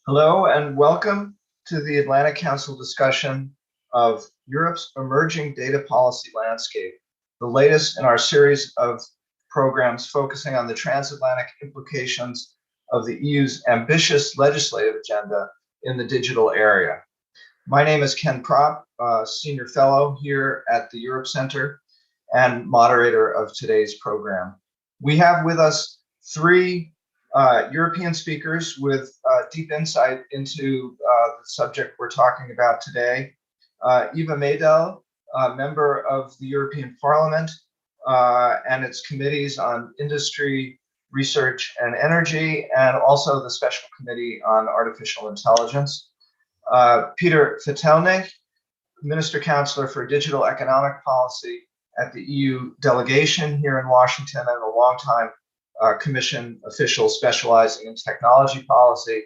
Hello and welcome to the Atlantic Council discussion of Europe's emerging data policy landscape, the latest in our series of programs focusing on the transatlantic implications of the EU's ambitious legislative agenda in the digital area. My name is Ken Propp, Senior Fellow here at the Europe Center and moderator of today's program. We have with us three European speakers with deep insight into the subject we're talking about today. Eva Maydell, member of the European Parliament and its committees on industry, research, and energy, and also the Special Committee on Artificial Intelligence. Peter Fetelnik, Minister Counselor for Digital Economic Policy at the EU delegation here in Washington and a longtime Commission official specializing in technology policy,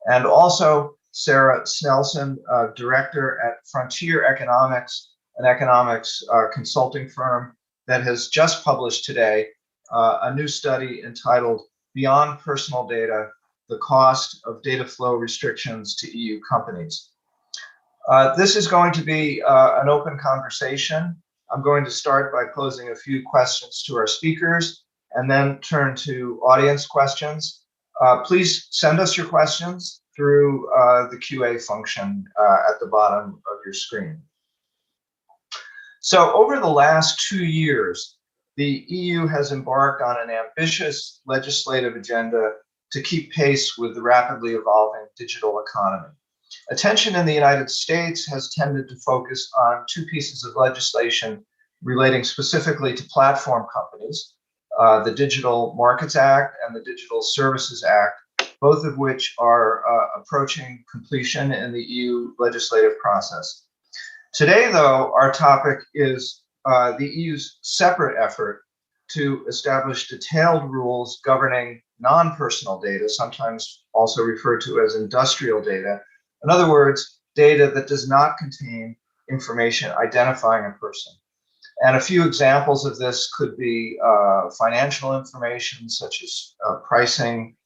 and also Sarah Snelson, Director at Frontier Economics, an economics consulting firm that has just published today a new study entitled Beyond Personal Data, the Cost of Data Flow Restrictions to EU Companies. This is going to be an open conversation. I'm going to start by posing a few questions to our speakers and then turn to audience questions. Please send us your questions through the QA function at the bottom of your screen. So over the last 2 years, the EU has embarked on an ambitious legislative agenda to keep pace with the rapidly evolving digital economy. Attention in the United States has tended to focus on two pieces of legislation relating specifically to platform companies, the Digital Markets Act and the Digital Services Act, both of which are approaching completion in the EU legislative process. Today, though, our topic is the EU's separate effort to establish detailed rules governing non-personal data, sometimes also referred to as industrial data. In other words, data that does not contain information identifying a person. And a few examples of this could be financial information such as pricing,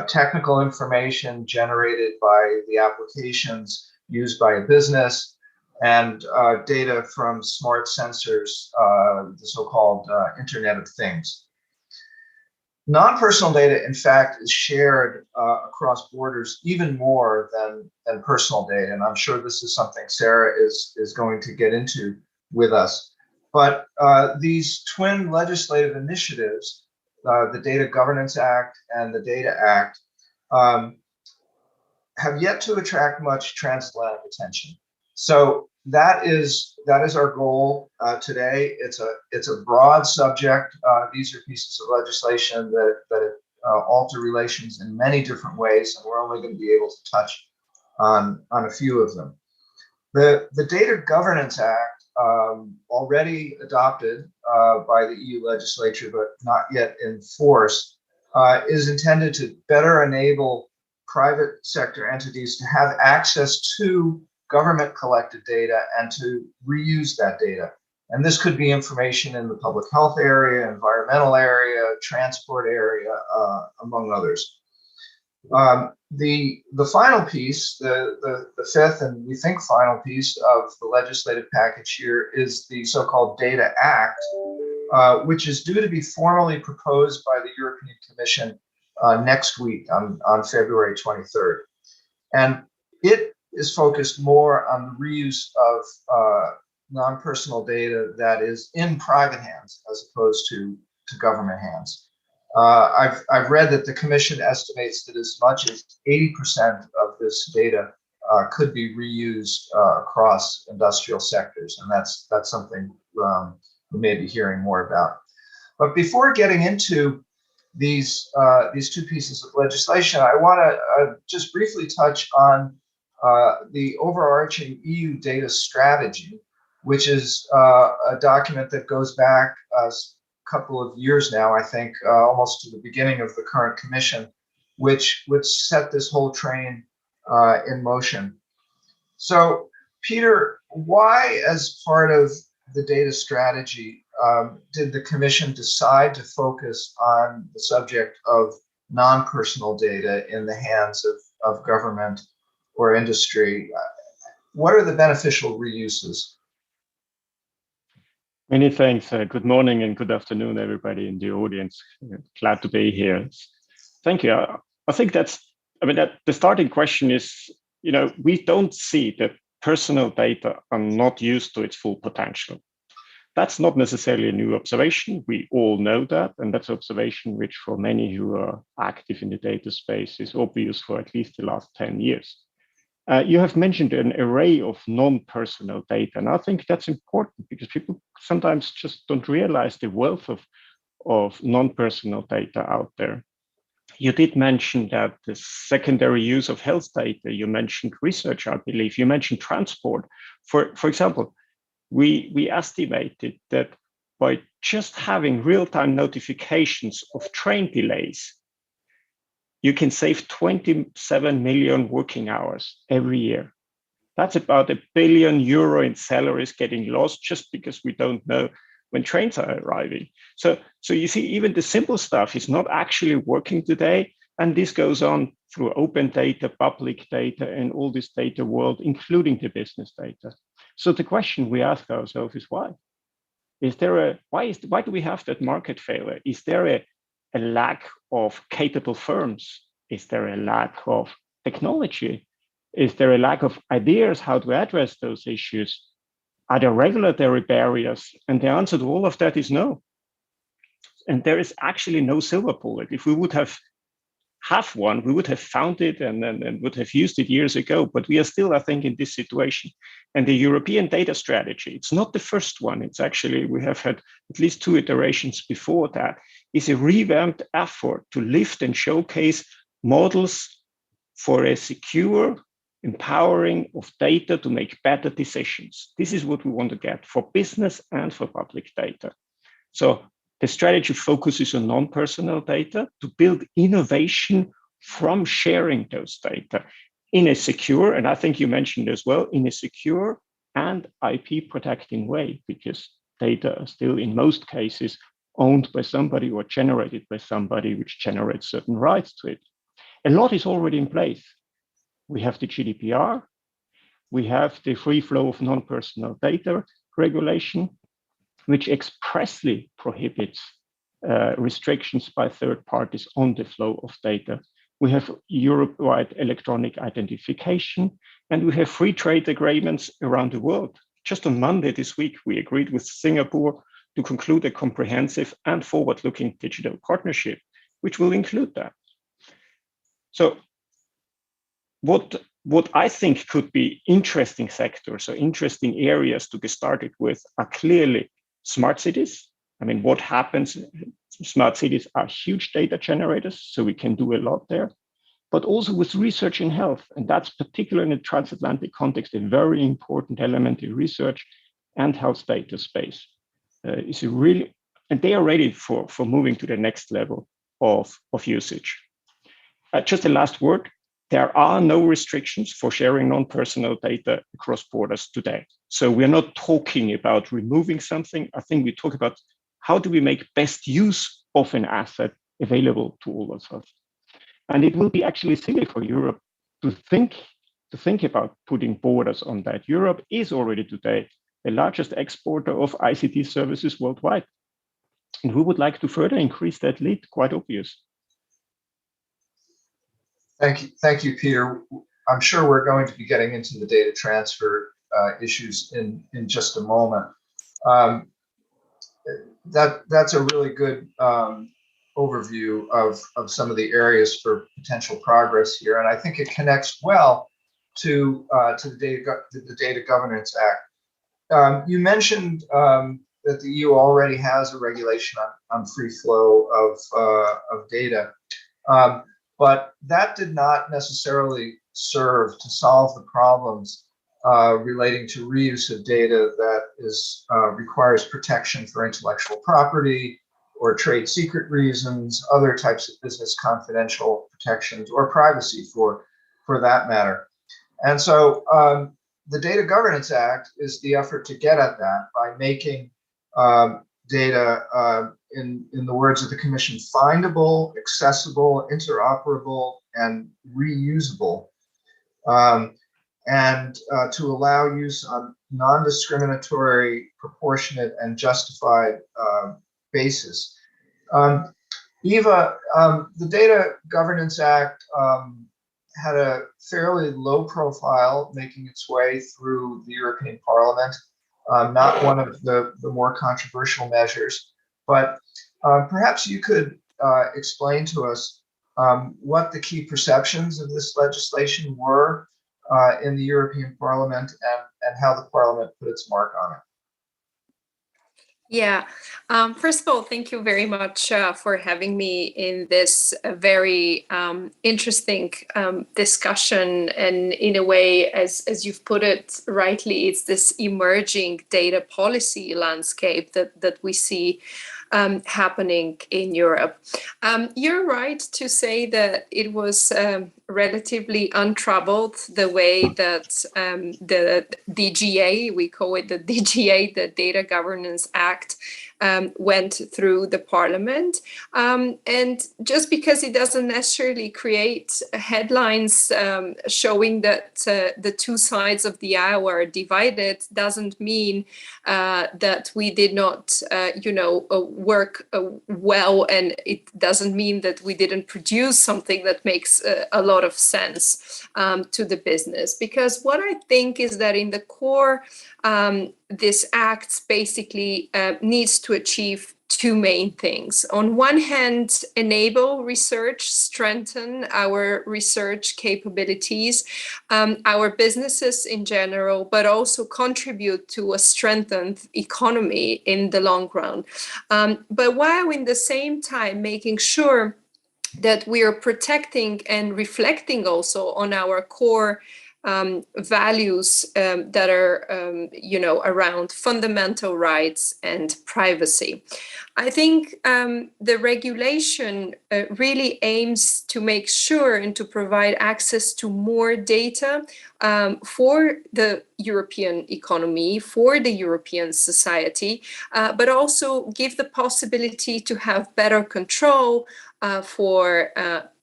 technical information generated by the applications used by a business, and data from smart sensors, the so-called Internet of Things. Non-personal data, in fact, is shared across borders even more than personal data, and I'm sure this is something Sarah is going to get into with us. But these twin legislative initiatives, the Data Governance Act and the Data Act, have yet to attract much transatlantic attention. So that is our goal today. It's a broad subject. These are pieces of legislation that alter relations in many different ways, and we're only going to be able to touch on a few of them. The Data Governance Act, already adopted by the EU legislature, but not yet in force, is intended to better enable private sector entities to have access to government collected data and to reuse that data. And this could be information in the public health area, environmental area, transport area, among others. The final piece, the fifth and we think final piece of the legislative package here is the so-called Data Act, which is due to be formally proposed by the European Commission next week on February 23rd. And it is focused more on the reuse of non-personal data that is in private hands as opposed to government hands. I've read that the Commission estimates that as much as 80% of this data could be reused across industrial sectors, and that's something we may be hearing more about. But before getting into these two pieces of legislation, I want to just briefly touch on the overarching EU data strategy, which is a document that goes back couple of years now, I think, almost to the beginning of the current commission, which set this whole train in motion. So, Peter, why, as part of the data strategy, did the commission decide to focus on the subject of non-personal data in the hands of government or industry. What are the beneficial reuses? Many thanks. Good morning and good afternoon, everybody in the audience. Glad to be here. Thank you. I think that the starting question is, we don't see that personal data are not used to its full potential. That's not necessarily a new observation. We all know that, and that's an observation which for many who are active in the data space is obvious for at least the last 10 years. You have mentioned an array of non-personal data, and I think that's important because people sometimes just don't realize the wealth of non-personal data out there. You did mention that the secondary use of health data, you mentioned research, I believe, you mentioned transport. For example, we estimated that by just having real-time notifications of train delays, you can save 27 million working hours every year. That's about €1 billion in salaries getting lost just because we don't know when trains are arriving. So you see, even the simple stuff is not actually working today. And this goes on through open data, public data, and all this data world, including the business data. So the question we ask ourselves is why? Why do we have that market failure? Is there a lack of capable firms? Is there a lack of technology? Is there a lack of ideas how to address those issues? Are there regulatory barriers? And the answer to all of that is no. And there is actually no silver bullet. If we would have one, we would have found it and would have used it years ago. But we are still, I think, in this situation. And the European data strategy, it's not the first one. It's actually, we have had at least 2 iterations before that, is a revamped effort to lift and showcase models for a secure empowering of data to make better decisions. This is what we want to get for business and for public data. So the strategy focuses on non-personal data to build innovation from sharing those data in a secure, and I think you mentioned as well, in a secure and IP protecting way, because data are still in most cases owned by somebody or generated by somebody which generates certain rights to it. A lot is already in place. We have the GDPR, we have the free flow of non-personal data regulation, which expressly prohibits restrictions by third parties on the flow of data. We have Europe-wide electronic identification, and we have free trade agreements around the world. Just on Monday this week, we agreed with Singapore to conclude a comprehensive and forward-looking digital partnership, which will include that. So what I think could be interesting sectors or interesting areas to get started with are clearly smart cities. I mean, what happens? Smart cities are huge data generators, so we can do a lot there, but also with research in health. And that's particularly in the transatlantic context, a very important element in research and health data space. And they are ready for moving to the next level of usage. Just a last word. There are no restrictions for sharing non-personal data across borders today. So we're not talking about removing something. I think we talk about how do we make best use of an asset available to all of us. And it will be actually silly for Europe to think about putting borders on that. Europe is already today the largest exporter of ICT services worldwide. And we would like to further increase that lead, quite obvious. Thank you, Peter. I'm sure we're going to be getting into the data transfer issues in just a moment. That's a really good overview of some of the areas for potential progress here, and I think it connects well to the Data Governance Act. You mentioned that the EU already has a regulation on free flow of data. But that did not necessarily serve to solve the problems relating to reuse of data that requires protection for intellectual property or trade secret reasons, other types of business confidential protections, or privacy for that matter. And so the Data Governance Act is the effort to get at that by making data, in the words of the Commission, findable, accessible, interoperable, and reusable, um, and to allow use on non-discriminatory, proportionate, and justified basis. Um, Eva, the Data Governance Act had a fairly low profile making its way through the European Parliament, not one of the more controversial measures, but perhaps you could explain to us what the key perceptions of this legislation were in the European Parliament, and how the Parliament put its mark on it. Yeah, first of all, thank you very much for having me in this very interesting discussion. And in a way, as you've put it rightly, it's this emerging data policy landscape that we see happening in Europe. You're right to say that it was relatively untroubled, the way that the DGA, we call it the DGA, the Data Governance Act, went through the Parliament. And just because it doesn't necessarily create headlines showing that the two sides of the aisle are divided, doesn't mean that we did not, work well, and it doesn't mean that we didn't produce something that makes a lot of sense to the business. Because what I think is that in the core, this act basically needs to achieve two main things. On one hand, enable research, strengthen our research capabilities, our businesses in general, but also contribute to a strengthened economy in the long run. But while in the same time making sure that we are protecting and reflecting also on our core values that are, around fundamental rights and privacy. I think the regulation really aims to make sure and to provide access to more data for the European economy, for the European society, but also give the possibility to have better control for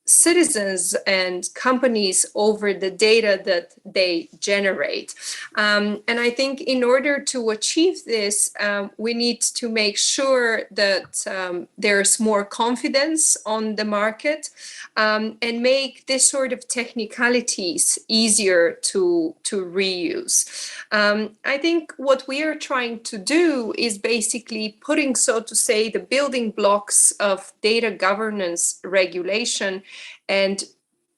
citizens and companies over the data that they generate. And I think in order to achieve this, we need to make sure that there's more confidence on the market, and make this sort of technicalities easier to reuse. I think what we are trying to do is basically putting, so to say, the building blocks of data governance regulation, and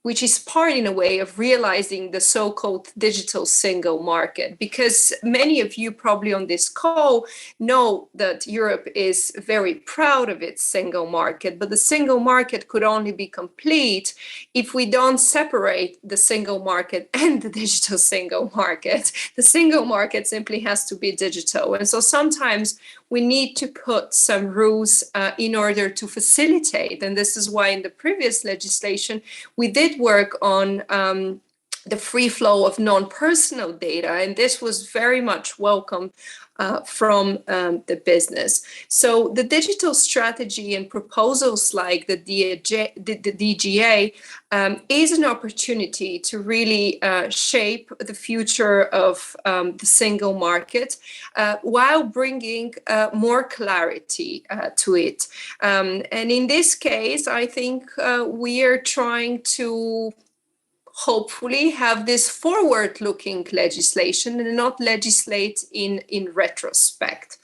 which is part, in a way, of realizing the so-called digital single market. Because many of you probably on this call know that Europe is very proud of its single market, but the single market could only be complete if we don't separate the single market and the digital single market. The single market simply has to be digital. And so sometimes we need to put some rules in order to facilitate. And this is why in the previous legislation, we did work on the free flow of non-personal data, and this was very much welcome from the business. So the digital strategy and proposals like the DGA is an opportunity to really shape the future of the single market while bringing more clarity to it. And in this case, I think we are trying to hopefully have this forward-looking legislation and not legislate in retrospect.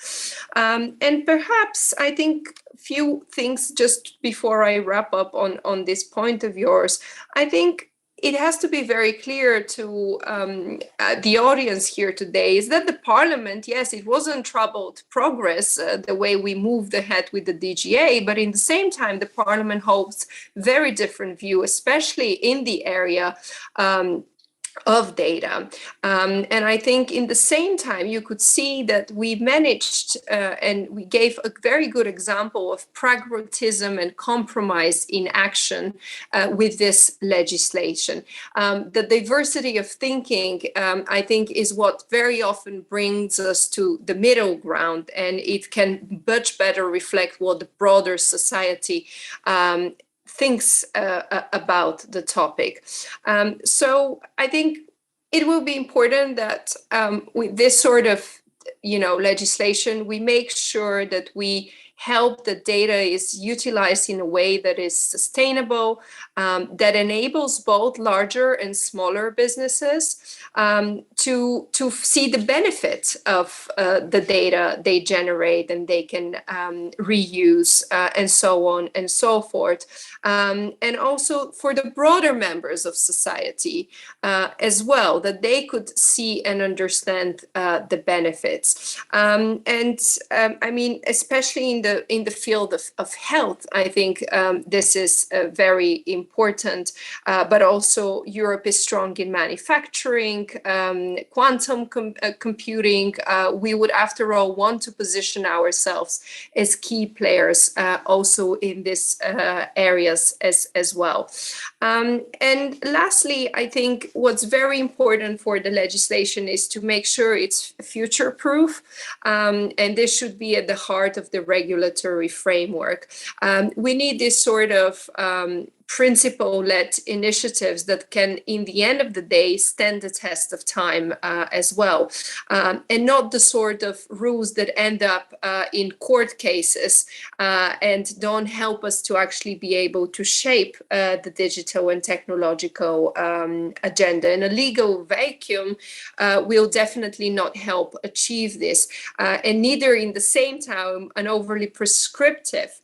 And perhaps I think a few things just before I wrap up on this point of yours. I think it has to be very clear to the audience here today is that the Parliament, yes, it wasn't troubled progress the way we moved ahead with the DGA, but in the same time, the Parliament holds very different view, especially in the area of data. And I think in the same time, you could see that we managed and we gave a very good example of pragmatism and compromise in action with this legislation. The diversity of thinking, I think, is what very often brings us to the middle ground, and it can much better reflect what the broader society thinks about the topic. So I think it will be important that with this sort of legislation, we make sure that we help the data is utilized in a way that is sustainable, that enables both larger and smaller businesses to see the benefit of the data they generate, and they can reuse and so on and so forth. And also for the broader members of society as well, that they could see and understand the benefits. I mean, especially in the field of health, I think this is very important. But also, Europe is strong in manufacturing, quantum computing. We would, after all, want to position ourselves as key players also in these areas as well. And lastly, I think what's very important for the legislation is to make sure it's future-proof, and this should be at the heart of the regulatory framework. We need this sort of principle-led initiatives that can, in the end of the day, stand the test of time as well, and not the sort of rules that end up in court cases and don't help us to actually be able to shape the digital and technological agenda. And a legal vacuum will definitely not help achieve this, and neither in the same time an overly prescriptive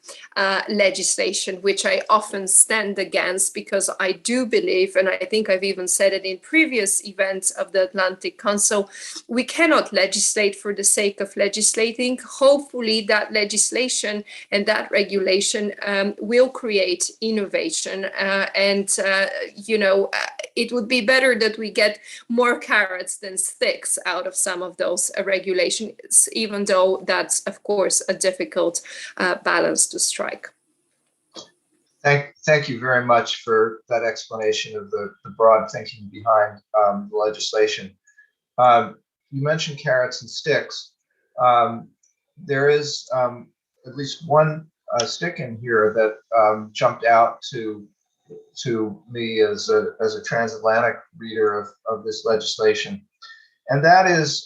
legislation, which I often stand against, because I do believe, and I think I've even said it in previous events of the Atlantic Council, we cannot legislate for the sake of legislating. Hopefully that legislation and that regulation will create innovation, and it would be better that we get more carrots than sticks out of some of those regulations, even though that's, of course, a difficult balance to strike. Thank you very much for that explanation of the broad thinking behind the legislation. You mentioned carrots and sticks. There is at least one stick in here that jumped out to me as a transatlantic reader of this legislation. And that is,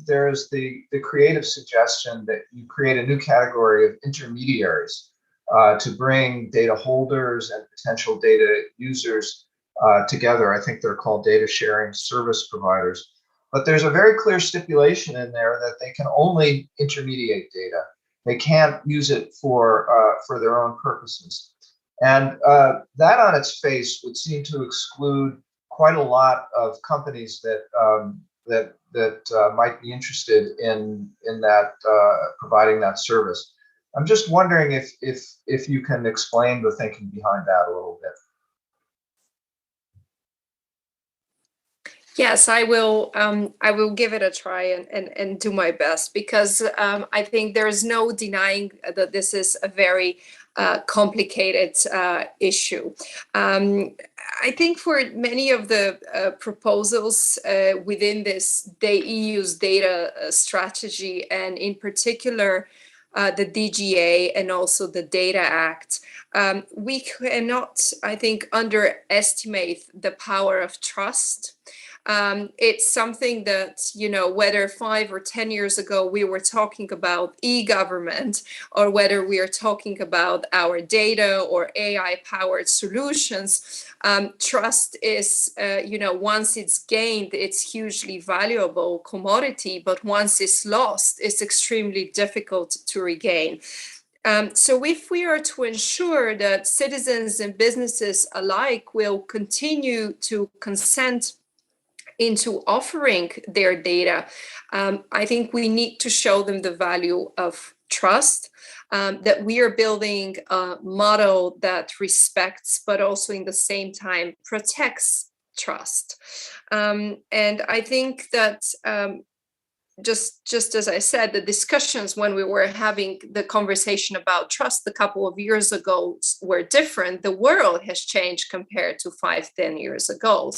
there is the creative suggestion that you create a new category of intermediaries to bring data holders and potential data users together. I think they're called data sharing service providers. But there's a very clear stipulation in there that they can only intermediate data. They can't use it for their own purposes. And that on its face would seem to exclude quite a lot of companies that might be interested in that providing that service. I'm just wondering if you can explain the thinking behind that a little bit. Yes, I will give it a try and do my best, because I think there is no denying that this is a very complicated issue. I think for many of the proposals within this, the EU's data strategy, and in particular the DGA and also the Data Act, we cannot, I think, underestimate the power of trust. It's something that, whether 5 or 10 years ago we were talking about e-government, or whether we are talking about our data or AI-powered solutions, trust is, once it's gained, it's hugely valuable commodity, but once it's lost, it's extremely difficult to regain. So if we are to ensure that citizens and businesses alike will continue to consent into offering their data, I think we need to show them the value of trust, that we are building a model that respects, but also in the same time protects trust. And I think that just as I said, the discussions when we were having the conversation about trust a couple of years ago were different. The world has changed compared to 5-10 years ago.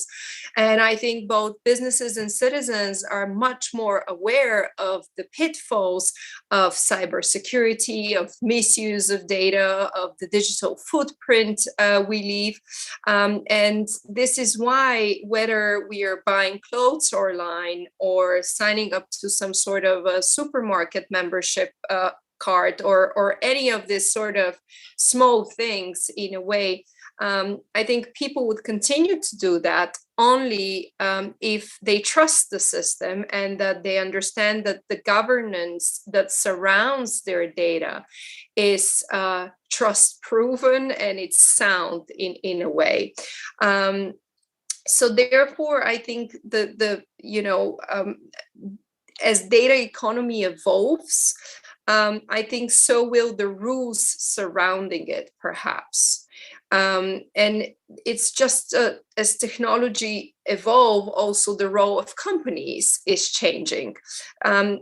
And I think both businesses and citizens are much more aware of the pitfalls of cybersecurity, of misuse of data, of the digital footprint we leave. And this is why, whether we are buying clothes online or signing up to some sort of a supermarket membership card, or any of this sort of small things, in a way, I think people would continue to do that only if they trust the system and that they understand that the governance that surrounds their data is trust proven and it's sound in a way. So therefore, I think as data economy evolves, I think so will the rules surrounding it, perhaps. And it's just as technology evolve, also the role of companies is changing.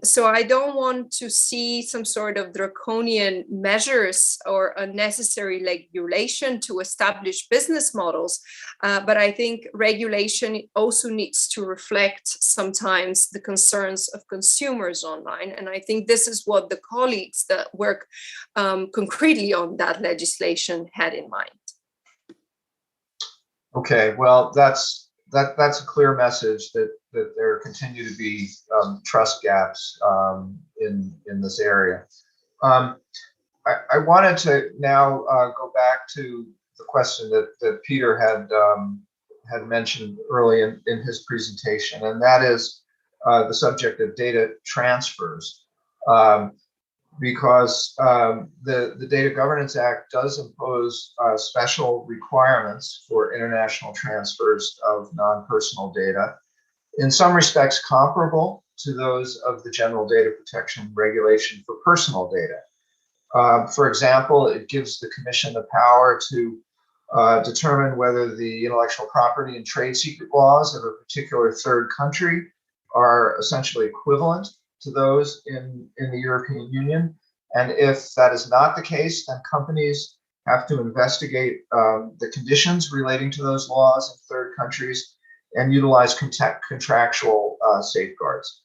So I don't want to see some sort of draconian measures or unnecessary regulation to establish business models. But I think regulation also needs to reflect sometimes the concerns of consumers online. And I think this is what the colleagues that work concretely on that legislation had in mind. Okay, well, that's a clear message that there continue to be trust gaps in this area. I wanted to now go back to the question that Peter had mentioned early in his presentation, and that is the subject of data transfers. Because the Data Governance Act does impose special requirements for international transfers of non-personal data, in some respects comparable to those of the General Data Protection Regulation for personal data. For example, it gives the Commission the power to determine whether the intellectual property and trade secret laws of a particular third country are essentially equivalent to those in the European Union. And if that is not the case, then companies have to investigate the conditions relating to those laws in third countries and utilize contractual safeguards.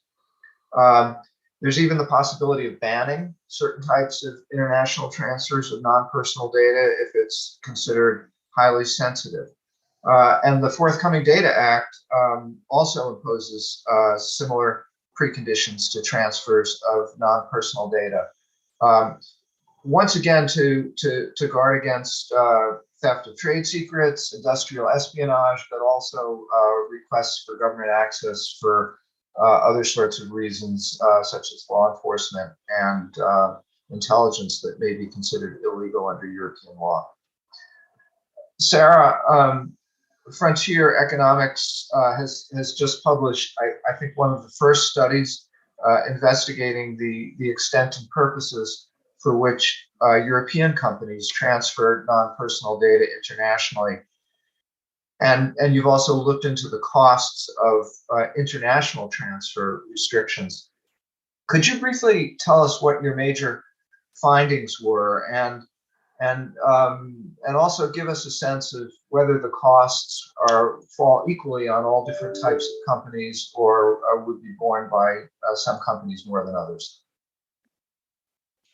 There's even the possibility of banning certain types of international transfers of non-personal data if it's considered highly sensitive. And the forthcoming Data Act also imposes similar preconditions to transfers of non-personal data. Once again, to guard against theft of trade secrets, industrial espionage, but also requests for government access for other sorts of reasons, such as law enforcement and intelligence that may be considered illegal under European law. Sarah, Frontier Economics has just published, I think, one of the first studies investigating the extent and purposes for which European companies transfer non-personal data internationally. And you've also looked into the costs of international transfer restrictions. Could you briefly tell us what your major findings were, and also give us a sense of whether the costs fall equally on all different types of companies, or would be borne by some companies more than others?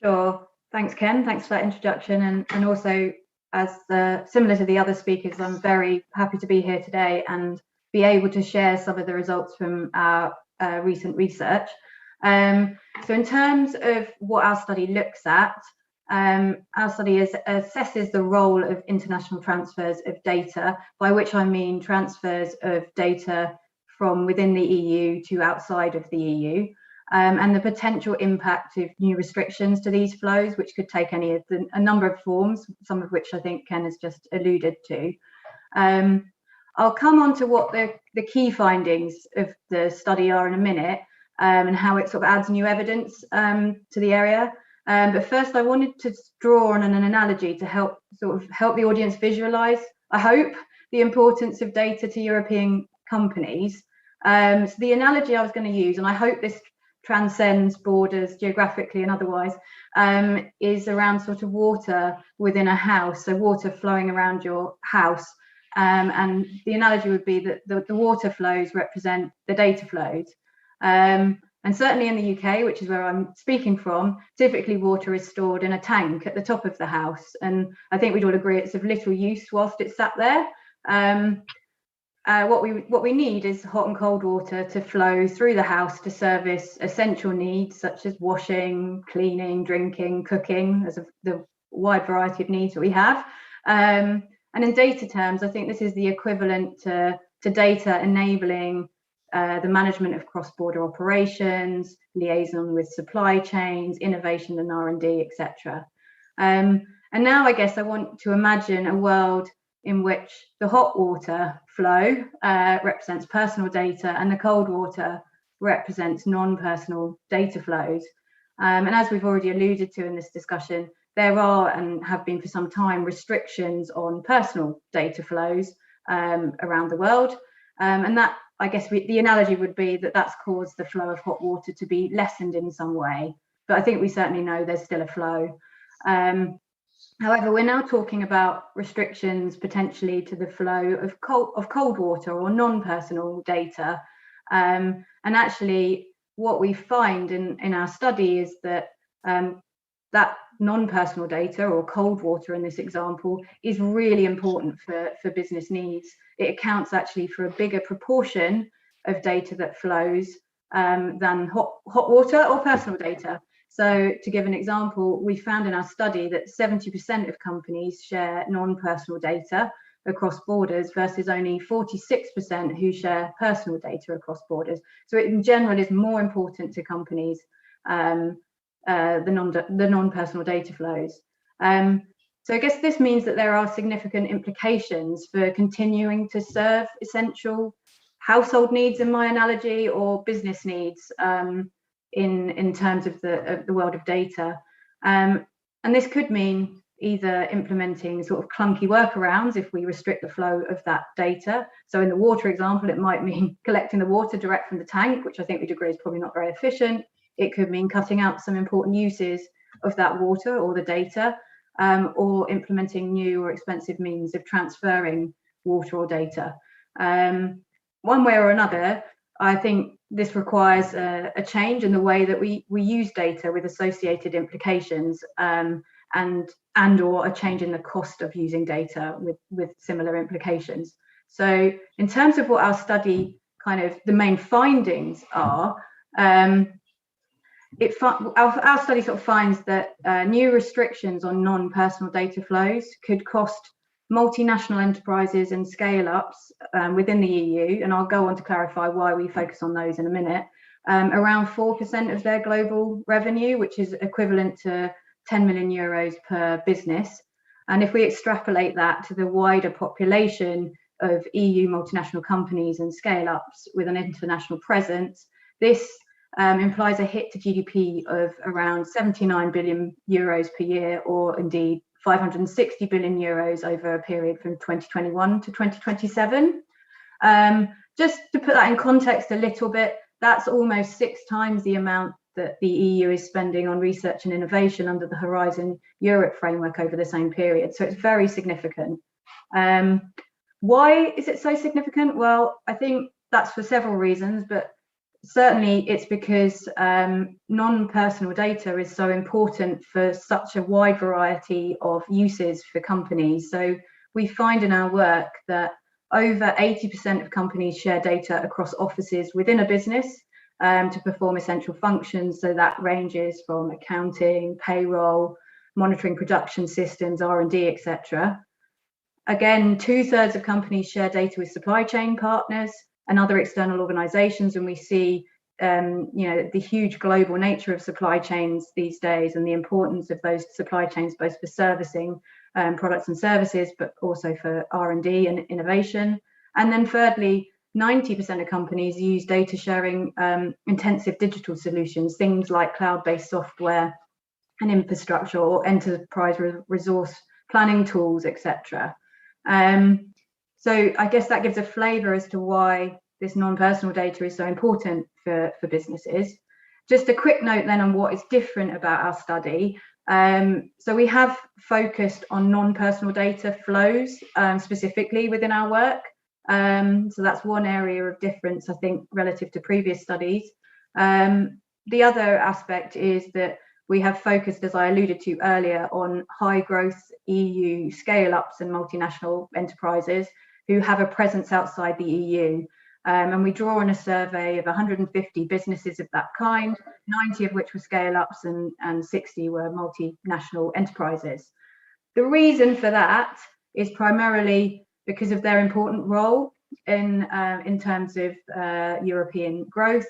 Sure. Thanks, Ken. Thanks for that introduction. And also, as similar to the other speakers, I'm very happy to be here today and be able to share some of the results from our recent research. So in terms of what our study looks at, our study assesses the role of international transfers of data, by which I mean transfers of data from within the EU to outside of the EU, and the potential impact of new restrictions to these flows, which could take a number of forms, some of which I think Ken has just alluded to. I'll come on to what the key findings of the study are in a minute, and how it sort of adds new evidence to the area. But first, I wanted to draw on an analogy to help the audience visualize, I hope, the importance of data to European companies. So the analogy I was going to use, and I hope this transcends borders geographically and otherwise, is around sort of water within a house, so water flowing around your house. And the analogy would be that the water flows represent the data flows. And certainly in the UK, which is where I'm speaking from, typically water is stored in a tank at the top of the house. And I think we'd all agree it's of little use whilst it's sat there. What we need is hot and cold water to flow through the house to service essential needs such as washing, cleaning, drinking, cooking, as the wide variety of needs that we have. And in data terms, I think this is the equivalent to data enabling the management of cross-border operations, liaison with supply chains, innovation and R&D, etc. And now I guess I want to imagine a world in which the hot water flow represents personal data and the cold water represents non-personal data flows. And as we've already alluded to in this discussion, there are and have been for some time restrictions on personal data flows around the world. And that, I guess the analogy would be that that's caused the flow of hot water to be lessened in some way. But I think we certainly know there's still a flow. However, we're now talking about restrictions potentially to the flow of cold water or non-personal data. And actually, what we find in our study is that that non-personal data, or cold water in this example, is really important for business needs. It accounts actually for a bigger proportion of data that flows than hot water or personal data. So to give an example, we found in our study that 70% of companies share non-personal data across borders versus only 46% who share personal data across borders. So it in general is more important to companies the non-personal data flows. So I guess this means that there are significant implications for continuing to serve essential household needs, in my analogy, or business needs in terms of the world of data. And this could mean either implementing sort of clunky workarounds if we restrict the flow of that data. So in the water example, it might mean collecting the water direct from the tank, which I think we'd agree is probably not very efficient. It could mean cutting out some important uses of that water or the data, or implementing new or expensive means of transferring water or data. One way or another, I think this requires a change in the way that we use data with associated implications, and or a change in the cost of using data with similar implications. So in terms of what our study the main findings are, our study sort of finds that new restrictions on non-personal data flows could cost multinational enterprises and scale-ups within the EU, and I'll go on to clarify why we focus on those in a minute, around 4% of their global revenue, which is equivalent to 10 million euros per business. And if we extrapolate that to the wider population of EU multinational companies and scale-ups with an international presence, this implies a hit to GDP of around 79 billion euros per year, or indeed 560 billion euros over a period from 2021 to 2027. Just to put that in context a little bit, that's almost 6 times the amount that the EU is spending on research and innovation under the Horizon Europe framework over the same period. So it's very significant. Why is it so significant? Well, I think that's for several reasons, but certainly it's because non-personal data is so important for such a wide variety of uses for companies. So we find in our work that over 80% of companies share data across offices within a business to perform essential functions. So that ranges from accounting, payroll, monitoring production systems, R&D, etc. Again, 2/3 of companies share data with supply chain partners and other external organizations, and we see the huge global nature of supply chains these days and the importance of those supply chains both for servicing products and services, but also for R&D and innovation. And then thirdly, 90% of companies use data sharing intensive digital solutions, things like cloud-based software and infrastructure or enterprise resource planning tools, etc. So I guess that gives a flavor as to why this non-personal data is so important for businesses. Just a quick note then on what is different about our study. So we have focused on non-personal data flows specifically within our work. So that's one area of difference, I think, relative to previous studies. The other aspect is that we have focused, as I alluded to earlier, on high growth EU scale-ups and multinational enterprises who have a presence outside the EU. And we draw on a survey of 150 businesses of that kind, 90 of which were scale-ups and 60 were multinational enterprises. The reason for that is primarily because of their important role in terms of European growth.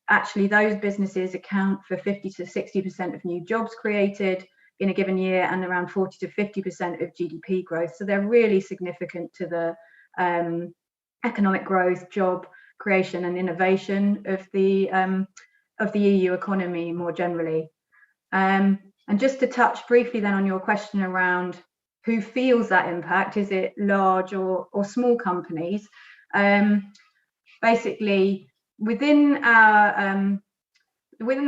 Actually, those businesses account for 50 to 60% of new jobs created in a given year and around 40 to 50% of GDP growth. So they're really significant to the economic growth, job creation and innovation of the EU economy more generally. And just to touch briefly then on your question around who feels that impact, is it large or small companies? Basically, within the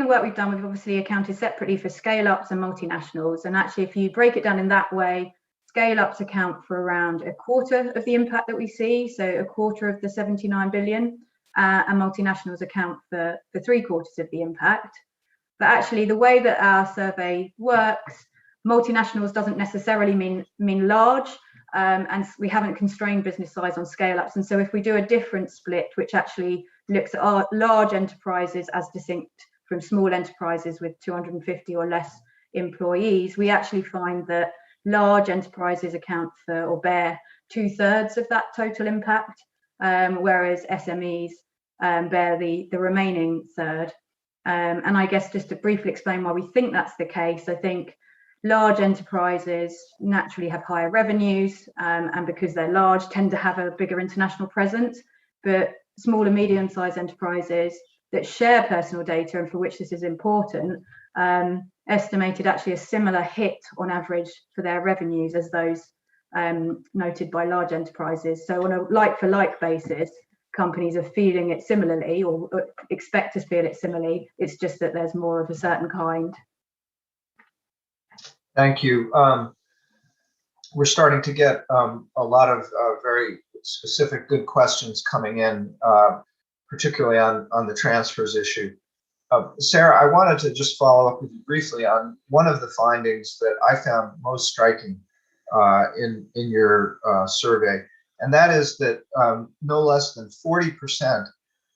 work we've done, we've obviously accounted separately for scale-ups and multinationals. And actually, if you break it down in that way, scale-ups account for around a quarter of the impact that we see, so a quarter of the 79 billion, and multinationals account for 3/4 of the impact. But actually, the way that our survey works, multinationals doesn't necessarily mean large, and we haven't constrained business size on scale-ups. And so if we do a different split, which actually looks at our large enterprises as distinct from small enterprises with 250 or less employees, we actually find that large enterprises account for or bear 2/3 of that total impact, whereas SMEs bear the remaining third. And I guess just to briefly explain why we think that's the case, I think large enterprises naturally have higher revenues, and because they're large, tend to have a bigger international presence. But small and medium-sized enterprises that share personal data and for which this is important, estimated actually a similar hit on average for their revenues as those noted by large enterprises. So on a like-for-like basis, companies are feeling it similarly or expect to feel it similarly. It's just that there's more of a certain kind. Thank you. We're starting to get a lot of very specific good questions coming in, particularly on the transfers issue. Sarah, I wanted to just follow up with you briefly on one of the findings that I found most striking in your survey, and that is that no less than 40%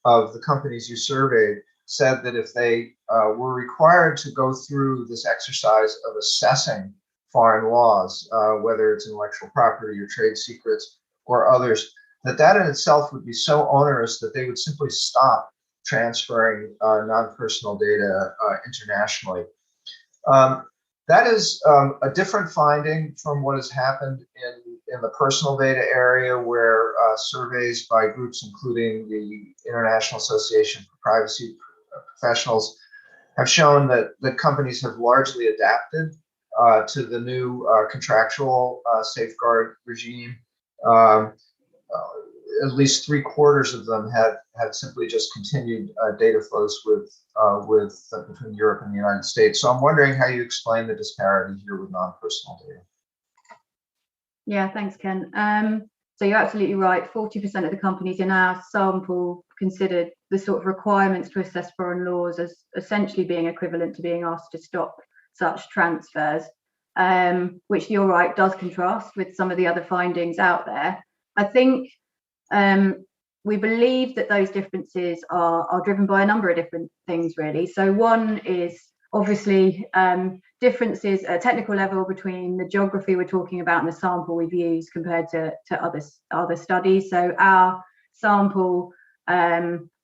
of the companies you surveyed said that if they were required to go through this exercise of assessing foreign laws, whether it's intellectual property or trade secrets or others, that in itself would be so onerous that they would simply stop transferring non-personal data internationally. That is a different finding from what has happened in the personal data area, where surveys by groups including the International Association for Privacy Professionals have shown that companies have largely adapted to the new contractual safeguard regime. At least 3/4 of them had simply just continued data flows between Europe and the United States. So I'm wondering how you explain the disparity here with non-personal data. Yeah, thanks, Ken. So you're absolutely right. 40% of the companies in our sample considered the sort of requirements to assess foreign laws as essentially being equivalent to being asked to stop such transfers, which you're right, does contrast with some of the other findings out there. I think we believe that those differences are driven by a number of different things, really. So one is obviously differences at a technical level between the geography we're talking about and the sample we've used compared to other studies. So our sample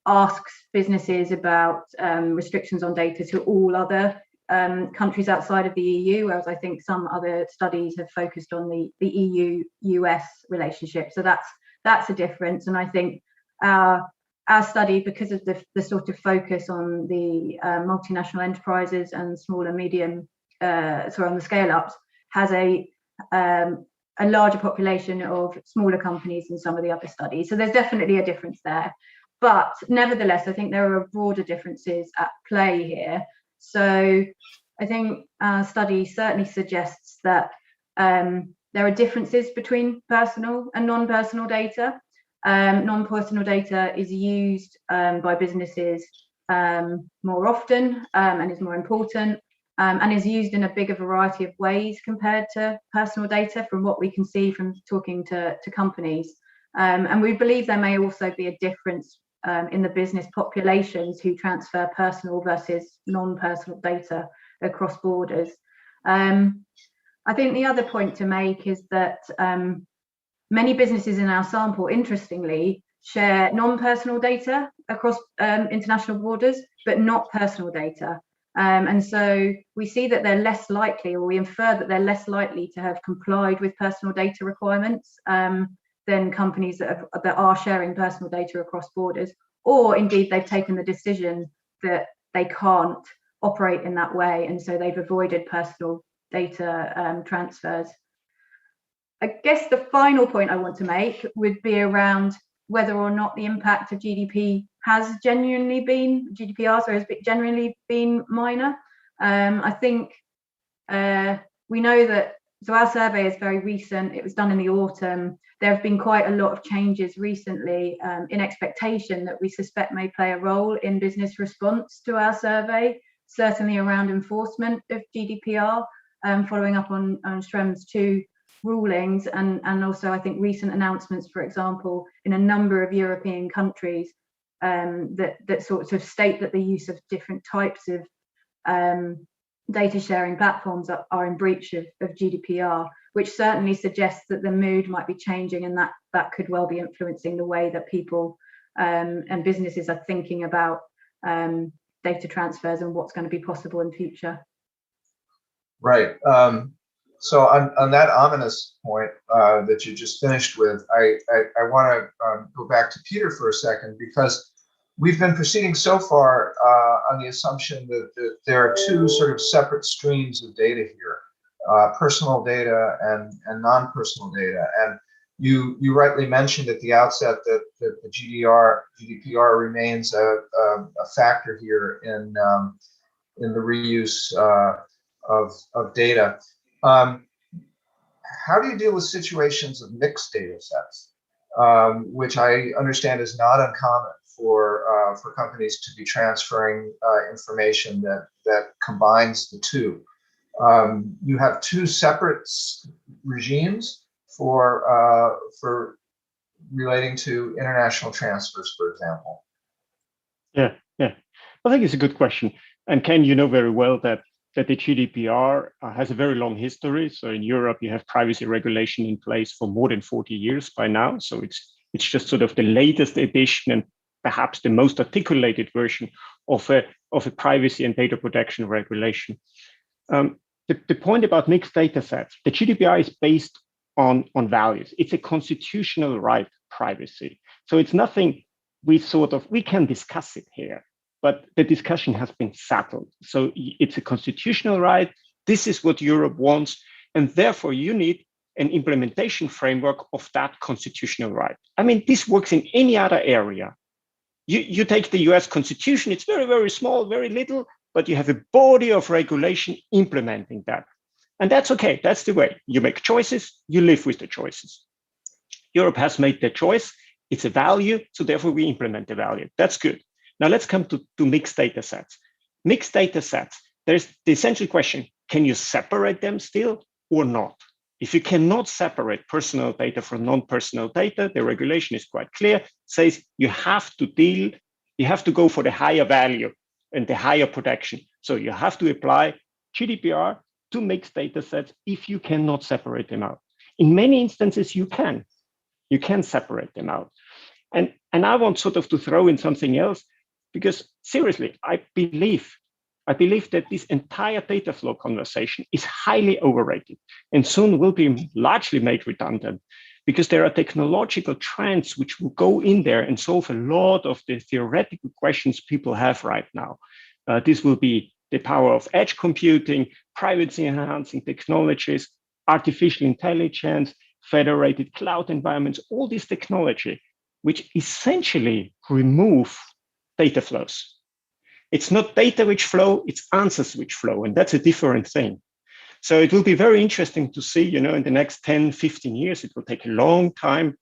asks businesses about restrictions on data to all other countries outside of the EU, whereas I think some other studies have focused on the EU-US relationship. So that's a difference. And I think our study, because of the sort of focus on the multinational enterprises and small and medium, on the scale-ups, has a larger population of smaller companies than some of the other studies. So there's definitely a difference there. But nevertheless, I think there are broader differences at play here. So I think our study certainly suggests that there are differences between personal and non-personal data. Non-personal data is used by businesses more often and is more important, and is used in a bigger variety of ways compared to personal data from what we can see from talking to companies. And we believe there may also be a difference in the business populations who transfer personal versus non-personal data across borders. I think the other point to make is that many businesses in our sample, interestingly, share non-personal data across international borders, but not personal data. And so we see that they're less likely, or we infer that they're less likely to have complied with personal data requirements than companies that are sharing personal data across borders, or indeed they've taken the decision that they can't operate in that way, and so they've avoided personal data transfers. I guess the final point I want to make would be around whether or not the impact of GDPR has genuinely been minor. I think we know that, so our survey is very recent, it was done in the autumn. There have been quite a lot of changes recently in expectation that we suspect may play a role in business response to our survey, certainly around enforcement of GDPR, following up on Schrem's 2 rulings, and also I think recent announcements, for example, in a number of European countries that sort of state that the use of different types of data sharing platforms are in breach of GDPR, which certainly suggests that the mood might be changing, and that could well be influencing the way that people and businesses are thinking about data transfers and what's going to be possible in future. Right. So on that ominous point that you just finished with, I want to go back to Peter for a second, because we've been proceeding so far on the assumption that there are 2 sort of separate streams of data here, personal data and non-personal data. And you rightly mentioned at the outset that the GDPR remains a factor here in the reuse of data. How do you deal with situations of mixed data sets, which I understand is not uncommon for companies to be transferring information that combines the 2? You have 2 separate regimes for relating to international transfers, for example. Yeah. I think it's a good question. And Ken, you know very well that the GDPR has a very long history. So in Europe, you have privacy regulation in place for more than 40 years by now. So it's just sort of the latest edition and perhaps the most articulated version of a privacy and data protection regulation. The point about mixed data sets, the GDPR is based on values. It's a constitutional right, privacy. So it's nothing we can discuss it here, but the discussion has been settled. So it's a constitutional right. This is what Europe wants. And therefore you need an implementation framework of that constitutional right. I mean, this works in any other area. You take the US Constitution, it's very, very small, very little, but you have a body of regulation implementing that. And that's okay, that's the way. You make choices, you live with the choices. Europe has made the choice, it's a value, so therefore we implement the value. That's good. Now let's come to mixed data sets. Mixed data sets, there's the essential question, can you separate them still or not? If you cannot separate personal data from non-personal data, the regulation is quite clear, says you have to go for the higher value and the higher protection. So you have to apply GDPR to mixed data sets if you cannot separate them out. In many instances, you can separate them out. And I want sort of to throw in something else, because seriously, I believe that this entire data flow conversation is highly overrated and soon will be largely made redundant, because there are technological trends which will go in there and solve a lot of the theoretical questions people have right now. This will be the power of edge computing, privacy enhancing technologies, artificial intelligence, federated cloud environments, all this technology, which essentially remove data flows. It's not data which flow, it's answers which flow, and that's a different thing. So it will be very interesting to see, in the next 10, 15 years, it will take a long time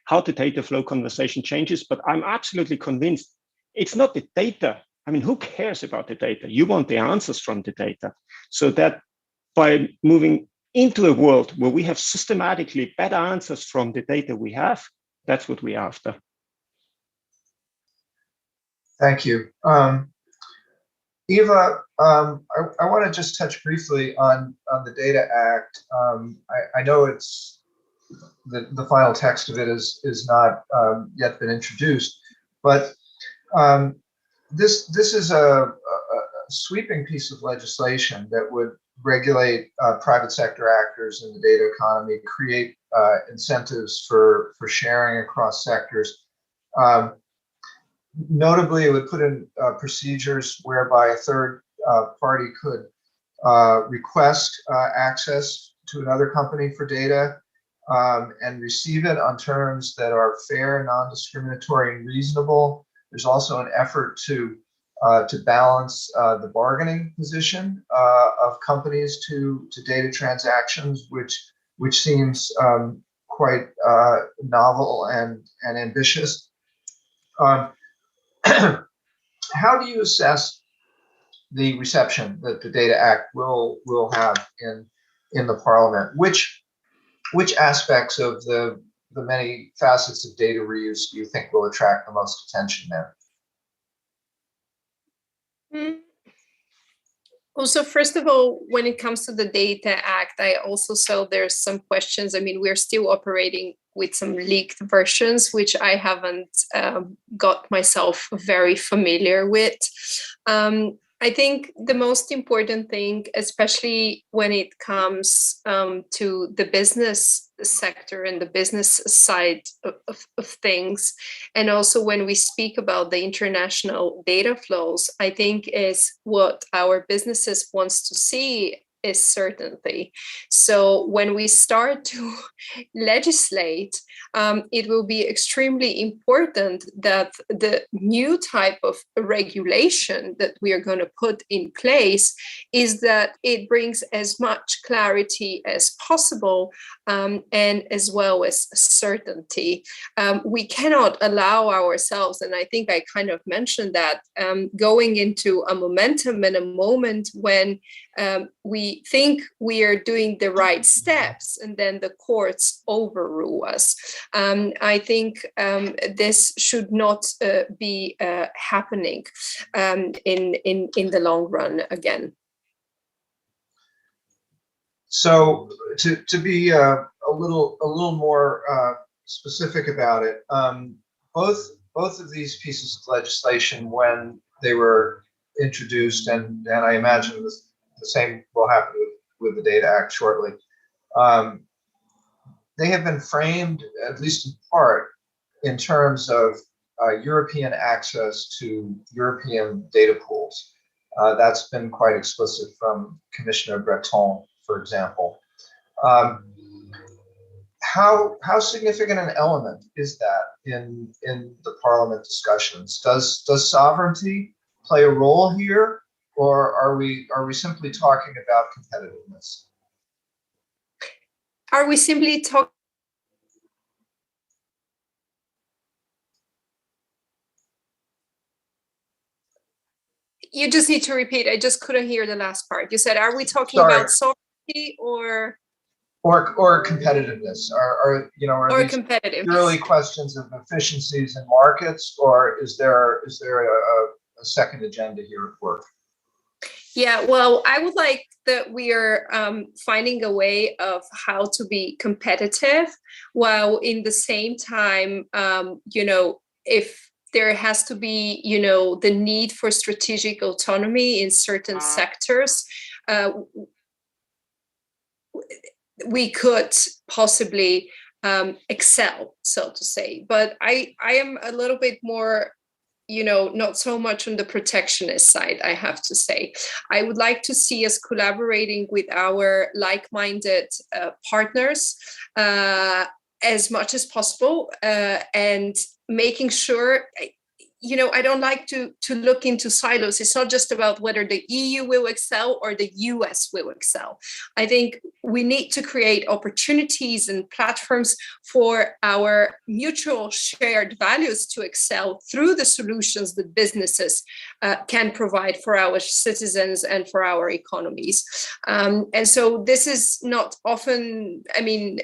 how the data flow conversation changes, but I'm absolutely convinced it's not the data. I mean, who cares about the data? You want the answers from the data. So that by moving into a world where we have systematically better answers from the data we have, that's what we're after. Thank you. Eva, I want to just touch briefly on the Data Act. I know it's the final text of it is not yet been introduced, but this is a sweeping piece of legislation that would regulate private sector actors in the data economy, create incentives for sharing across sectors. Notably, it would put in procedures whereby a third party could request access to another company for data and receive it on terms that are fair, non-discriminatory, and reasonable. There's also an effort to balance the bargaining position of companies to data transactions, which seems quite novel and ambitious. How do you assess the reception that the Data Act will have in the Parliament? Which aspects of the many facets of data reuse do you think will attract the most attention there? Also, first of all, when it comes to the Data Act, I also saw there's some questions. I mean, we're still operating with some leaked versions, which I haven't got myself very familiar with. I think the most important thing, especially when it comes to the business sector and the business side of things, and also when we speak about the international data flows, I think is what our businesses wants to see is certainty. So when we start to legislate, it will be extremely important that the new type of regulation that we are going to put in place is that it brings as much clarity as possible and as well as certainty. We cannot allow ourselves, and I think I kind of mentioned that, going into a momentum and a moment when we think we are doing the right steps and then the courts overrule us. I think this should not be happening in the long run again. So to be a little more specific about it, both of these pieces of legislation, when they were introduced, and I imagine the same will happen with the Data Act shortly, they have been framed, at least in part, in terms of European access to European data pools. That's been quite explicit from Commissioner Breton, for example. How significant an element is that in the Parliament discussions? Does sovereignty play a role here, or are we simply talking about competitiveness? Are we simply talking? You just need to repeat. I just couldn't hear the last part. You said, "Are we talking about sovereignty or competitiveness? Are these competitive purely questions of efficiencies in markets, or is there a second agenda here at work? Yeah, well, I would like that we are finding a way of how to be competitive, while in the same time, if there has to be, the need for strategic autonomy in certain sectors, we could possibly excel, so to say. But I am a little bit more, not so much on the protectionist side, I have to say. I would like to see us collaborating with our like-minded partners as much as possible, and making sure, I don't like to look into silos. It's not just about whether the EU will excel or the US will excel. I think we need to create opportunities and platforms for our mutual shared values to excel through the solutions that businesses can provide for our citizens and for our economies. And so this is not often,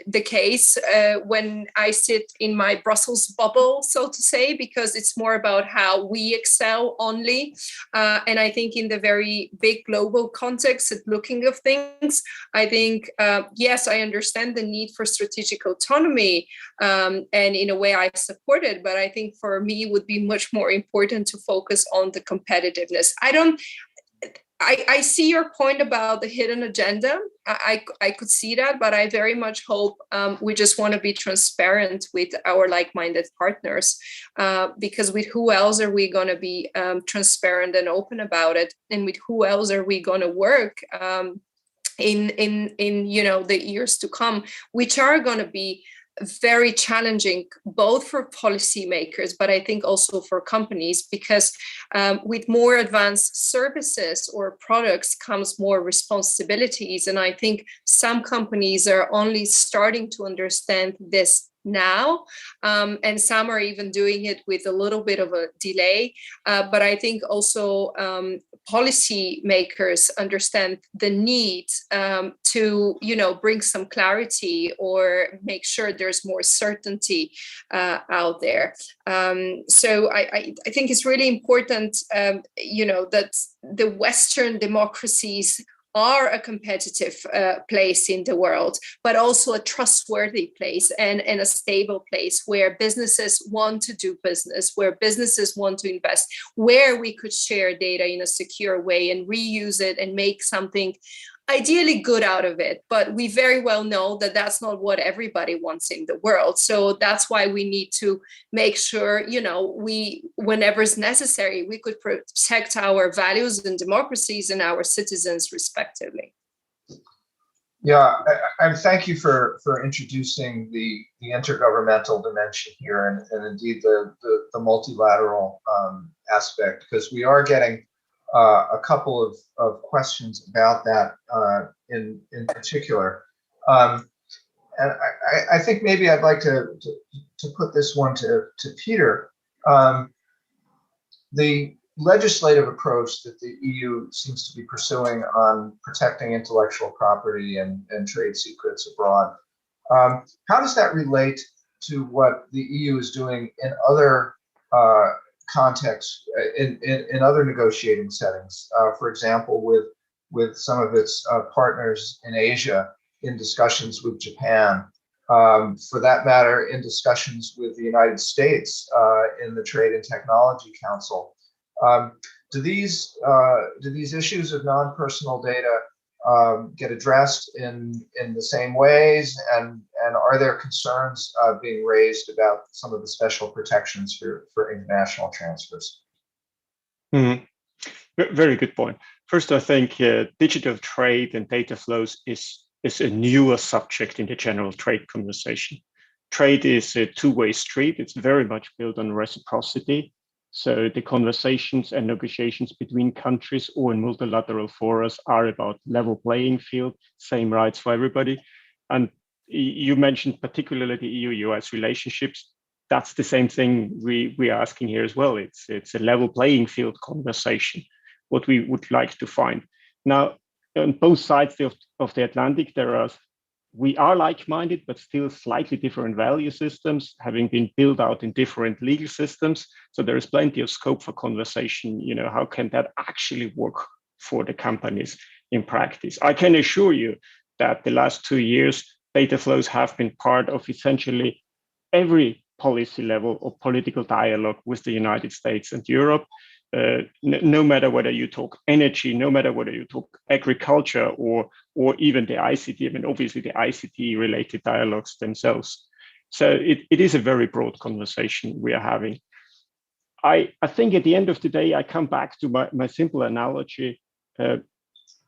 the case when I sit in my Brussels bubble, so to say, because it's more about how we excel only. And I think in the very big global context of looking of things, I think, yes, I understand the need for strategic autonomy. And in a way I support it, but I think for me it would be much more important to focus on the competitiveness. I see your point about the hidden agenda. I could see that, but I very much hope we just want to be transparent with our like-minded partners, because with who else are we going to be transparent and open about it, and with who else are we going to work in the years to come, which are going to be very challenging, both for policymakers, but I think also for companies, because with more advanced services or products comes more responsibilities. And I think some companies are only starting to understand this now, and some are even doing it with a little bit of a delay. But I think also policy makers understand the need to, bring some clarity or make sure there's more certainty out there. So I think it's really important, that the Western democracies are a competitive place in the world, but also a trustworthy place and a stable place where businesses want to do business, where businesses want to invest, where we could share data in a secure way and reuse it and make something ideally good out of it. But we very well know that that's not what everybody wants in the world. So that's why we need to make sure, whenever it's necessary, we could protect our values and democracies and our citizens respectively. Yeah, I thank you for introducing the intergovernmental dimension here, and indeed the multilateral aspect, because we are getting a couple of questions about that in particular. And I think maybe I'd like to put this one to Peter. The legislative approach that the EU seems to be pursuing on protecting intellectual property and trade secrets abroad, how does that relate to what the EU is doing in other contexts, in other negotiating settings, for example, with some of its partners in Asia, in discussions with Japan, for that matter, in discussions with the United States in the Trade and Technology Council? Do these issues of non-personal data get addressed in the same ways, and are there concerns being raised about some of the special protections for international transfers? Mm-hmm. Very good point. First, I think digital trade and data flows is a newer subject in the general trade conversation. Trade is a two-way street. It's very much built on reciprocity. So the conversations and negotiations between countries or in multilateral forums are about level playing field, same rights for everybody. And you mentioned particularly the EU-US relationships. That's the same thing we are asking here as well. It's a level playing field conversation, what we would like to find. Now, on both sides of the Atlantic, we are like-minded, but still slightly different value systems, having been built out in different legal systems. So there is plenty of scope for conversation. How can that actually work for the companies in practice? I can assure you that the last 2 years, data flows have been part of essentially every policy level of political dialogue with the United States and Europe. No matter whether you talk energy, no matter whether you talk agriculture or even the ICT, obviously the ICT related dialogues themselves. So it is a very broad conversation we are having. I think at the end of the day, I come back to my simple analogy.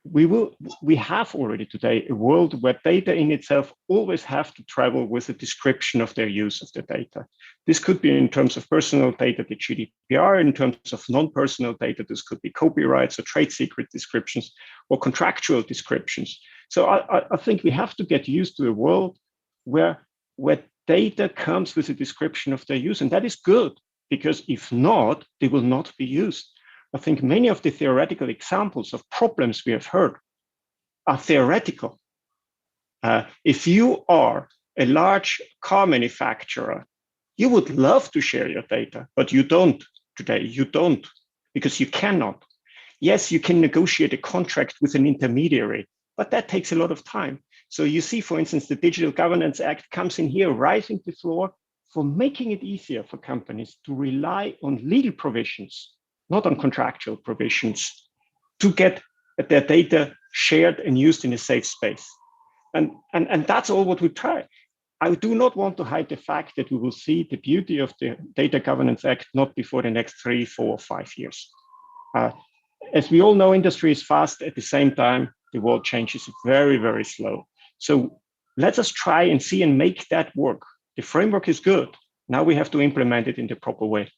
we have already today a world where data in itself always have to travel with a description of their use of the data. This could be in terms of personal data, the GDPR, in terms of non-personal data, this could be copyrights or trade secret descriptions or contractual descriptions. So I think we have to get used to a world where data comes with a description of their use, and that is good, because if not, they will not be used. I think many of the theoretical examples of problems we have heard are theoretical. If you are a large car manufacturer, you would love to share your data, but you don't today. You don't, because you cannot. Yes, you can negotiate a contract with an intermediary, but that takes a lot of time. So you see, for instance, the Digital Governance Act comes in here, rising the floor for making it easier for companies to rely on legal provisions, not on contractual provisions, to get their data shared and used in a safe space. And that's all what we try. I do not want to hide the fact that we will see the beauty of the Data Governance Act not before the next 3, 4, 5 years. As we all know, industry is fast. At the same time, the world changes very, very slow. So let us try and see and make that work. The framework is good. Now we have to implement it in the proper way.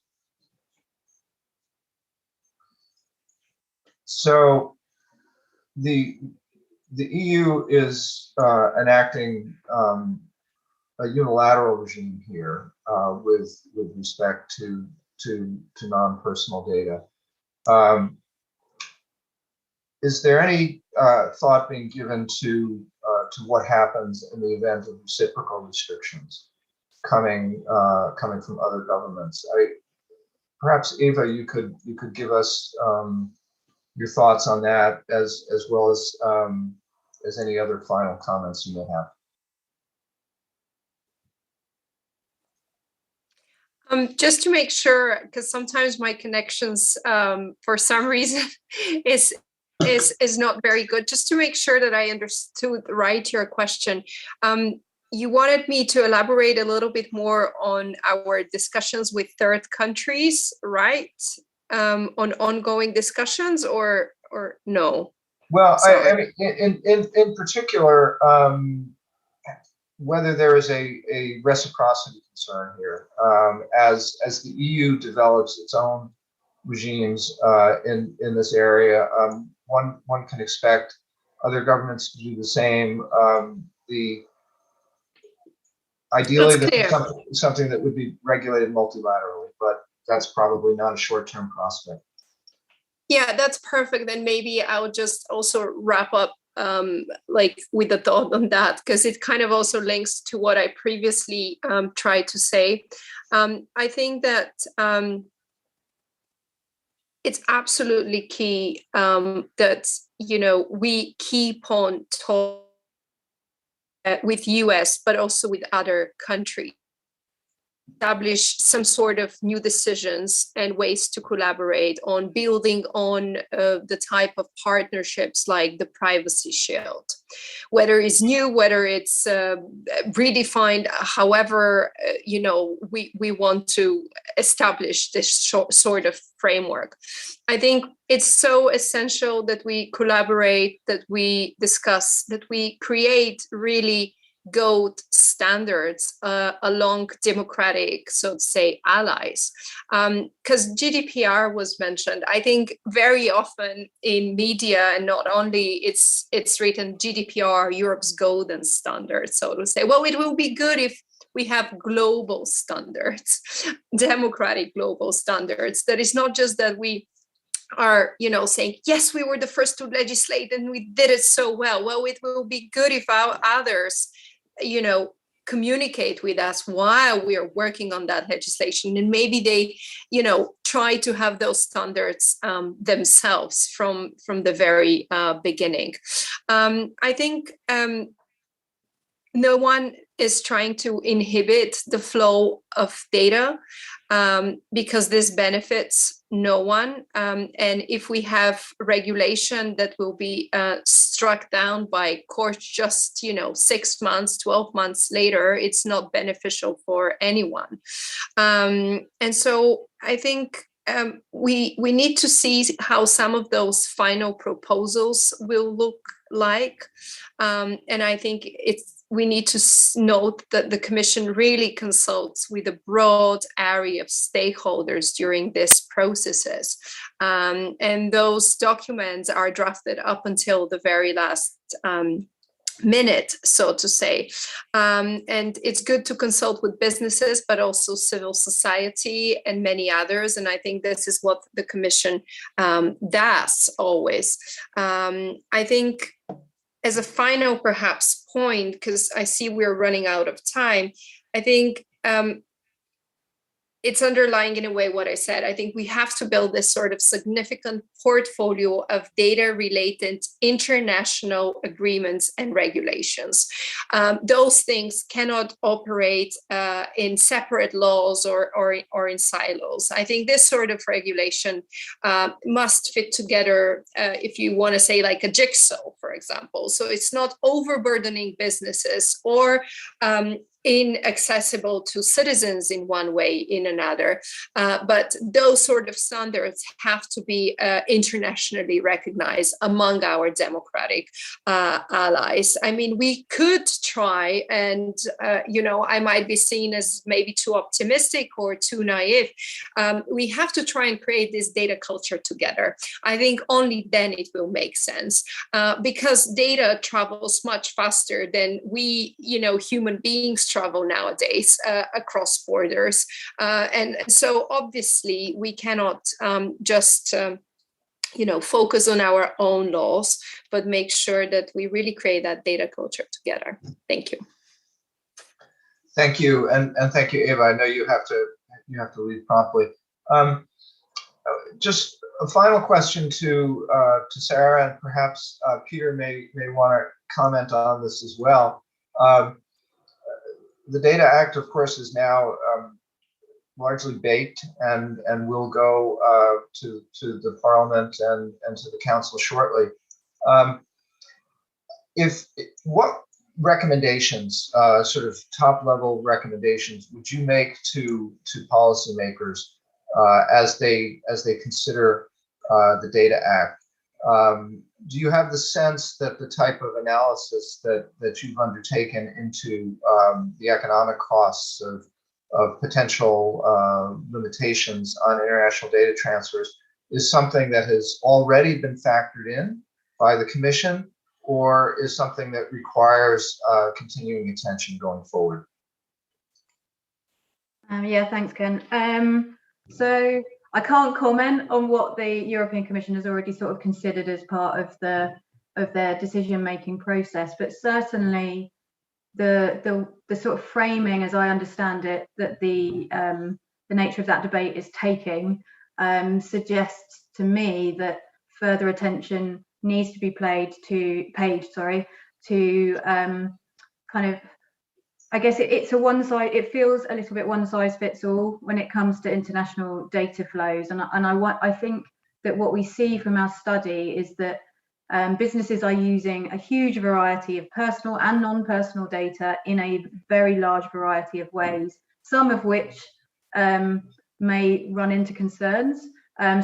So the EU is enacting a unilateral regime here with respect to non-personal data. Is there any thought being given to what happens in the event of reciprocal restrictions coming from other governments? Perhaps Eva, you could give us your thoughts on that, as well as any other final comments you may have. Just to make sure, because sometimes my connections, for some reason, is not very good. Just to make sure that I understood right your question. You wanted me to elaborate a little bit more on our discussions with third countries, right? On ongoing discussions, or no? Well, I mean, in particular, whether there is a reciprocity concern here, as the EU develops its own regimes in this area, one can expect other governments to do the same. Ideally, this is something that would be regulated multilaterally, but that's probably not a short-term prospect. Yeah, that's perfect. Then maybe I'll just also wrap up like with a thought on that, because it kind of also links to what I previously tried to say. I think that it's absolutely key that, you know, we keep on talking with US, but also with other countries, establish some sort of new decisions and ways to collaborate on building on the type of partnerships like the Privacy Shield, whether it's new, whether it's redefined, however, you know, we want to establish this sort of framework. I think it's so essential that we collaborate, that we discuss, that we create really gold standards along democratic, so to say, allies. Because GDPR was mentioned. I think very often in media, and not only, it's written GDPR, Europe's golden standard, so to say. Well, it will be good if we have global standards, democratic global standards. That is not just that we are, you know, saying, yes, we were the first to legislate and we did it so well. Well, it will be good if our others, you know, communicate with us while we are working on that legislation, and maybe they, you know, try to have those standards themselves from the very beginning. I think no one is trying to inhibit the flow of data because this benefits no one. And if we have regulation that will be struck down by courts just, you know, 6 months, 12 months later, it's not beneficial for anyone. And so I think we need to see how some of those final proposals will look like. And I think we need to note that the Commission really consults with a broad area of stakeholders during these processes. And those documents are drafted up until the very last minute, so to say. And it's good to consult with businesses, but also civil society and many others. And I think this is what the Commission does always. I think as a final perhaps point, because I see we're running out of time, I think it's underlying in a way what I said. I think we have to build this sort of significant portfolio of data-related international agreements and regulations. Those things cannot operate in separate laws or in silos. I think this sort of regulation must fit together, if you want to say like a jigsaw, for example. So it's not overburdening businesses or inaccessible to citizens in one way, in another. But those sort of standards have to be internationally recognized among our democratic allies. I mean, we could try, and I might be seen as maybe too optimistic or too naive. We have to try and create this data culture together. I think only then it will make sense, because data travels much faster than we, human beings travel nowadays across borders. And so obviously we cannot just focus on our own laws, but make sure that we really create that data culture together. Thank you. Thank you, and thank you, Eva. I know you have to leave promptly. Just a final question to Sarah, and perhaps Peter may want to comment on this as well. The Data Act, of course, is now largely baked and will go to the Parliament and to the Council shortly. What recommendations, sort of top-level recommendations, would you make to policymakers as they consider the Data Act? Do you have the sense that the type of analysis that you've undertaken into the economic costs of potential limitations on international data transfers is something that has already been factored in by the Commission, or is something that requires continuing attention going forward? Yeah, thanks, Ken. So I can't comment on what the European Commission has already sort of considered as part of their decision-making process, but certainly the sort of framing, as I understand it, that the nature of that debate is taking suggests to me that further attention needs to be paid to kind of, I guess it's a it feels a little bit one size fits all when it comes to international data flows. And I think that what we see from our study is that businesses are using a huge variety of personal and non-personal data in a very large variety of ways, some of which may run into concerns,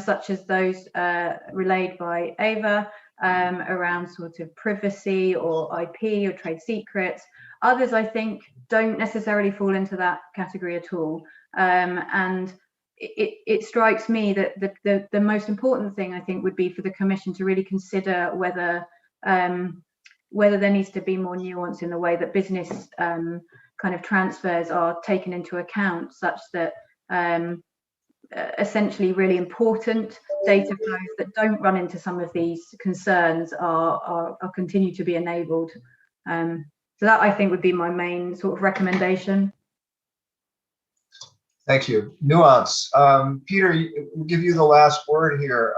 such as those relayed by Eva around sort of privacy or IP or trade secrets. Others, I think, don't necessarily fall into that category at all. And it strikes me that the most important thing, I think, would be for the Commission to really consider whether there needs to be more nuance in the way that business kind of transfers are taken into account, such that essentially really important data flows that don't run into some of these concerns are continue to be enabled. So that, I think, would be my main sort of recommendation. Thank you. Nuance. Peter, we'll give you the last word here.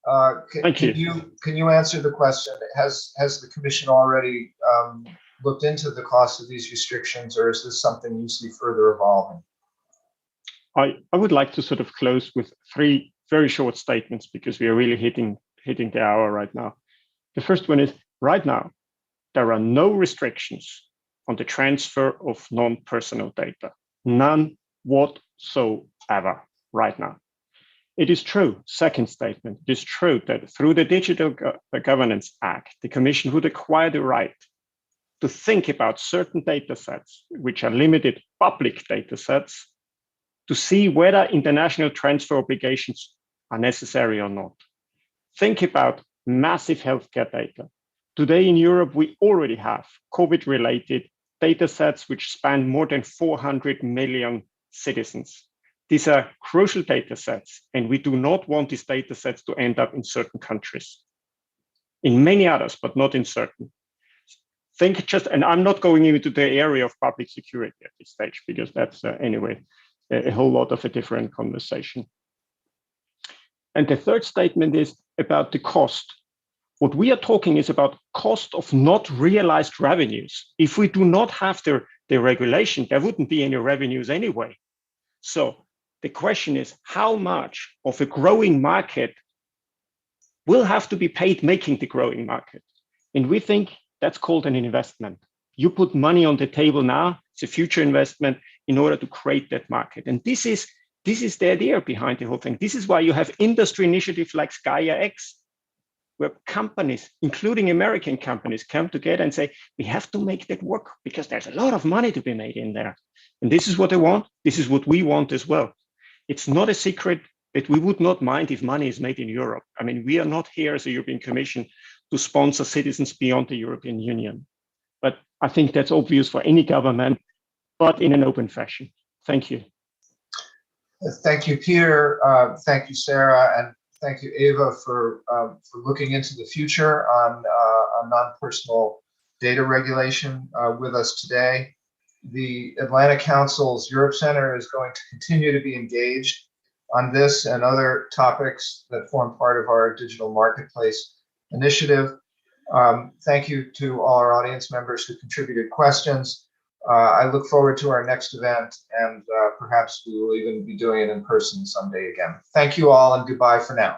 Can you answer the question? Has the Commission already looked into the cost of these restrictions, or is this something you see further evolving? I would like to sort of close with 3 very short statements, because we are really hitting the hour right now. The first one is, right now, there are no restrictions on the transfer of non-personal data, none whatsoever right now. It is true, second statement, it is true that through the Digital Governance Act, the Commission would acquire the right to think about certain data sets, which are limited public data sets, to see whether international transfer obligations are necessary or not. Think about massive healthcare data. Today in Europe, we already have COVID-related data sets which span more than 400 million citizens. These are crucial data sets, and we do not want these data sets to end up in certain countries. In many others, but not in certain. Think just, and I'm not going into the area of public security at this stage, because that's anyway, a whole lot of a different conversation. And the third statement is about the cost. What we are talking is about cost of not realized revenues. If we do not have the regulation, there wouldn't be any revenues anyway. So the question is, how much of a growing market will have to be paid making the growing market? And we think that's called an investment. You put money on the table now, it's a future investment in order to create that market. And this is the idea behind the whole thing. This is why you have industry initiatives like Gaia-X, where companies, including American companies, come together and say, we have to make that work because there's a lot of money to be made in there. And this is what they want. This is what we want as well. It's not a secret that we would not mind if money is made in Europe. I mean, we are not here as a European Commission to sponsor citizens beyond the European Union. But I think that's obvious for any government, but in an open fashion. Thank you. Thank you, Peter. Thank you, Sarah, and thank you, Eva, for looking into the future on non-personal data regulation with us today. The Atlantic Council's Europe Center is going to continue to be engaged on this and other topics that form part of our digital marketplace initiative. Thank you to all our audience members who contributed questions. I look forward to our next event, and perhaps we will even be doing it in person someday again. Thank you all, and goodbye for now.